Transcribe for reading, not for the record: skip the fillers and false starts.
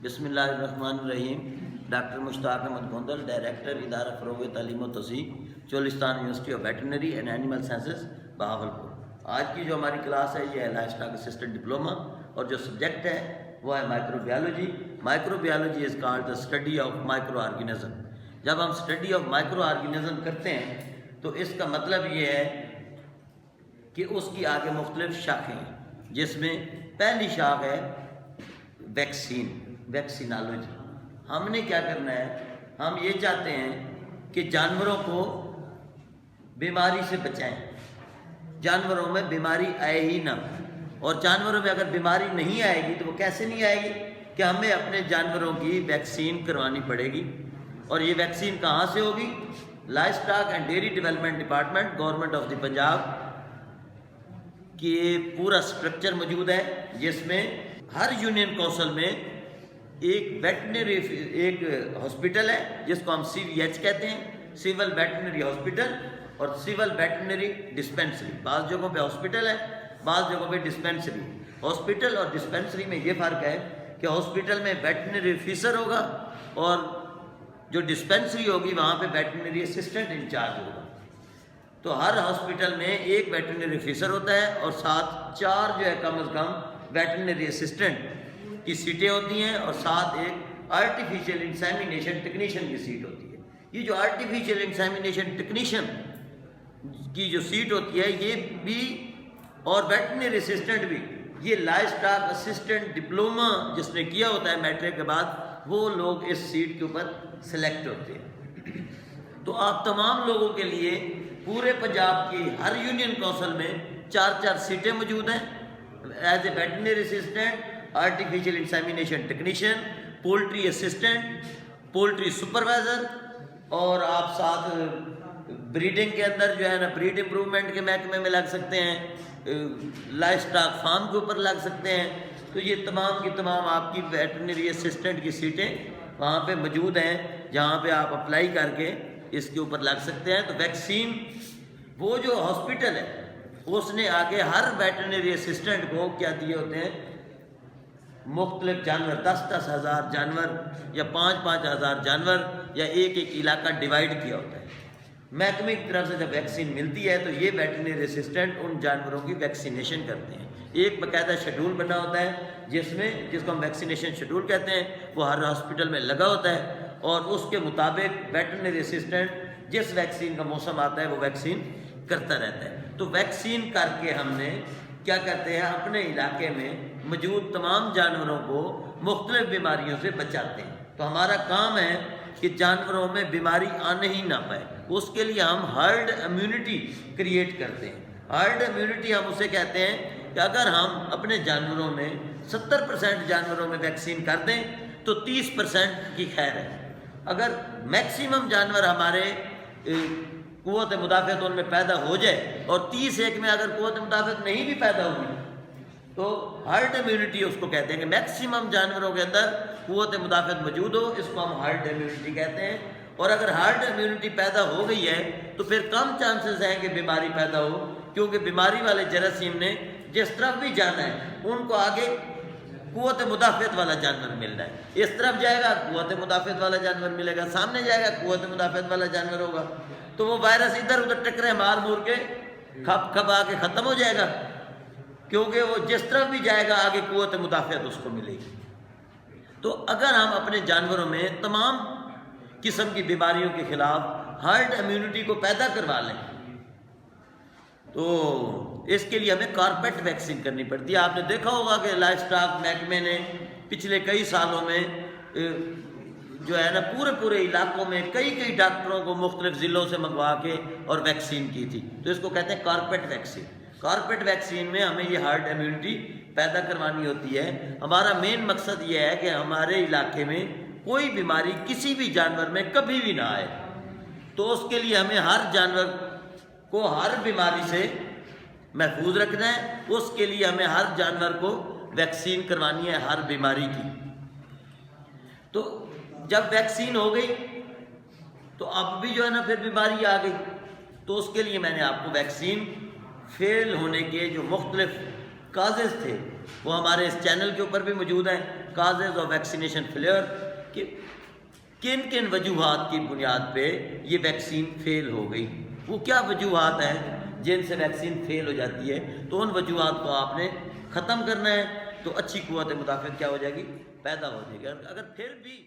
بسم اللہ الرحمن الرحیم۔ ڈاکٹر مشتاق احمد گوندل، ڈائریکٹر ادارہ فروغ تعلیم و توسیع، Cholistan university of veterinary and animal sciences, Bahawalpur. آج کی جو ہماری کلاس ہے یہ ہے لائف اسٹاک اسسٹنٹ ڈپلوما، اور جو سبجیکٹ ہے وہ ہے micro biology. Micro biology is called the study of micro organism. جب ہم اسٹڈی آف مائکرو آرگینزم کرتے ہیں تو اس کا مطلب یہ ہے کہ اس کی آگے مختلف شاخیں ہیں، جس میں پہلی شاخ ہے ویکسینالوجی۔ ہم نے کیا کرنا ہے، ہم یہ چاہتے ہیں کہ جانوروں کو بیماری سے بچائیں، جانوروں میں بیماری آئے ہی نہ، اور جانوروں میں اگر بیماری نہیں آئے گی تو وہ کیسے نہیں آئے گی کہ ہمیں اپنے جانوروں کی ویکسین کروانی پڑے گی۔ اور یہ ویکسین کہاں سے ہوگی؟ Life stock and dairy development department, government of the Punjab کی پورا سٹرکچر موجود ہے، جس میں ہر یونین کونسل میں ایک ویٹنری ایک ہاسپٹل ہے جس کو ہم CVH کہتے ہیں، سول ویٹنری ہاسپٹل، اور سول ویٹنری ڈسپینسری۔ بعض جگہوں پہ ہاسپٹل ہے، بعض جگہوں پہ ڈسپینسری۔ ہاسپٹل اور ڈسپینسری میں یہ فرق ہے کہ ہاسپٹل میں ویٹنری آفیسر ہوگا، اور جو ڈسپینسری ہوگی وہاں پہ ویٹنری اسسٹنٹ انچارج ہوگا۔ تو ہر ہاسپٹل میں ایک ویٹرنری آفیسر ہوتا ہے، اور ساتھ 4 جو ہے کم از کم ویٹرنری اسسٹنٹ کی سیٹیں ہوتی ہیں، اور ساتھ ایک آرٹیفیشیل انسیمینیشن ٹیکنیشین کی سیٹ ہوتی ہے۔ یہ جو آرٹیفیشیل انسیمینیشن ٹیکنیشین کی جو سیٹ ہوتی ہے یہ بھی، اور ویٹرنری اسسٹنٹ بھی، یہ لائف اسٹاک اسسٹنٹ ڈپلوما جس نے کیا ہوتا ہے میٹرک کے بعد، وہ لوگ اس سیٹ کے اوپر سلیکٹ ہوتے ہیں۔ تو آپ تمام لوگوں کے لیے پورے پنجاب کی ہر یونین کونسل میں 4 سیٹیں موجود ہیں، as a veterinary assistant, artificial insemination technician, poultry assistant, poultry supervisor, اور آپ ساتھ بریڈنگ کے اندر جو ہے نا بریڈ امپروومنٹ کے محکمے میں لگ سکتے ہیں، لائف اسٹاک فارم کے اوپر لگ سکتے ہیں۔ تو یہ تمام کی تمام آپ کی ویٹرنری اسسٹنٹ کی سیٹیں وہاں پہ موجود ہیں، جہاں پہ آپ اپلائی کر کے اس کے اوپر لگ سکتے ہیں۔ تو ویکسین، وہ جو ہاسپٹل ہے اس نے آگے ہر ویٹرنری اسسٹنٹ کو کیا دیے ہوتے ہیں، مختلف جانور، 10 ہزار جانور یا 5 ہزار جانور، یا ایک علاقہ ڈیوائیڈ کیا ہوتا ہے۔ محکمے کی طرف سے جب ویکسین ملتی ہے تو یہ ویٹرنری اسسٹنٹ ان جانوروں کی ویکسینیشن کرتے ہیں۔ ایک باقاعدہ شیڈول بنا ہوتا ہے جس کو ہم ویکسینیشن شیڈول کہتے ہیں، وہ ہر ہاسپٹل میں لگا ہوتا ہے، اور اس کے مطابق ویٹرنری اسسٹنٹ جس ویکسین کا موسم آتا ہے وہ ویکسین کرتا رہتا ہے۔ تو ویکسین کر کے ہم نے کیا کرتے ہیں، اپنے علاقے میں موجود تمام جانوروں کو مختلف بیماریوں سے بچاتے ہیں۔ تو ہمارا کام ہے کہ جانوروں میں بیماری آنے ہی نہ پائے، اس کے لیے ہم ہرڈ امیونٹی کریٹ کرتے ہیں۔ ہرڈ امیونٹی ہم اسے کہتے ہیں کہ اگر ہم اپنے جانوروں میں 70% جانوروں میں ویکسین کر دیں تو 30% کی خیر ہے۔ اگر میکسیمم جانور ہمارے قوت مدافعت ان میں پیدا ہو جائے، اور 30 میں اگر قوت مدافعت نہیں بھی پیدا ہوگی، تو ہرڈ امیونٹی اس کو کہتے ہیں کہ میکسیمم جانوروں کے اندر قوت مدافعت موجود ہو، اس کو ہم ہرڈ امیونٹی کہتے ہیں۔ اور اگر ہرڈ امیونٹی پیدا ہو گئی ہے تو پھر کم چانسز ہیں کہ بیماری پیدا ہو، کیونکہ بیماری والے جراثیم نے جس طرف بھی جانا ہے ان کو آگے قوت مدافعت والا جانور مل رہا ہے، اس طرف جائے گا قوت مدافعت والا جانور ملے گا، سامنے جائے گا قوت مدافعت والا جانور ہوگا، تو وہ وائرس ادھر ادھر ٹکرے مار مور کے کھپ آ کے ختم ہو جائے گا، کیونکہ وہ جس طرف بھی جائے گا آگے قوت مدافعت اس کو ملے گی۔ تو اگر ہم اپنے جانوروں میں تمام قسم کی بیماریوں کے خلاف ہرڈ امیونٹی کو پیدا کروا لیں تو اس کے لیے ہمیں کارپیٹ ویکسین کرنی پڑتی ہے۔ آپ نے دیکھا ہوگا کہ لائف اسٹاک محکمے نے پچھلے کئی سالوں میں جو ہے نا پورے علاقوں میں کئی ڈاکٹروں کو مختلف ضلعوں سے منگوا کے اور ویکسین کی تھی، تو اس کو کہتے ہیں کارپیٹ ویکسین۔ کارپیٹ ویکسین میں ہمیں یہ ہارڈ امیونٹی پیدا کروانی ہوتی ہے۔ ہمارا مین مقصد یہ ہے کہ ہمارے علاقے میں کوئی بیماری کسی بھی جانور میں کبھی بھی نہ آئے، تو اس کے لیے ہمیں ہر جانور کو ہر بیماری سے محفوظ رکھنا ہے، اس کے لیے ہمیں ہر جانور کو ویکسین کروانی ہے ہر بیماری کی۔ تو جب ویکسین ہو گئی تو اب بھی جو ہے نا پھر بیماری آ گئی، تو اس کے لیے میں نے آپ کو ویکسین فیل ہونے کے جو مختلف کازز تھے وہ ہمارے اس چینل کے اوپر بھی موجود ہیں، کازز آف ویکسینیشن فیلئر، کہ کن کن وجوہات کی بنیاد پہ یہ ویکسین فیل ہو گئی، وہ کیا وجوہات ہیں جن سے ویکسین فیل ہو جاتی ہے، تو ان وجوہات کو آپ نے ختم کرنا ہے، تو اچھی قوت مدافعت کیا ہو جائے گی، پیدا ہو جائے گی۔ اگر پھر بھی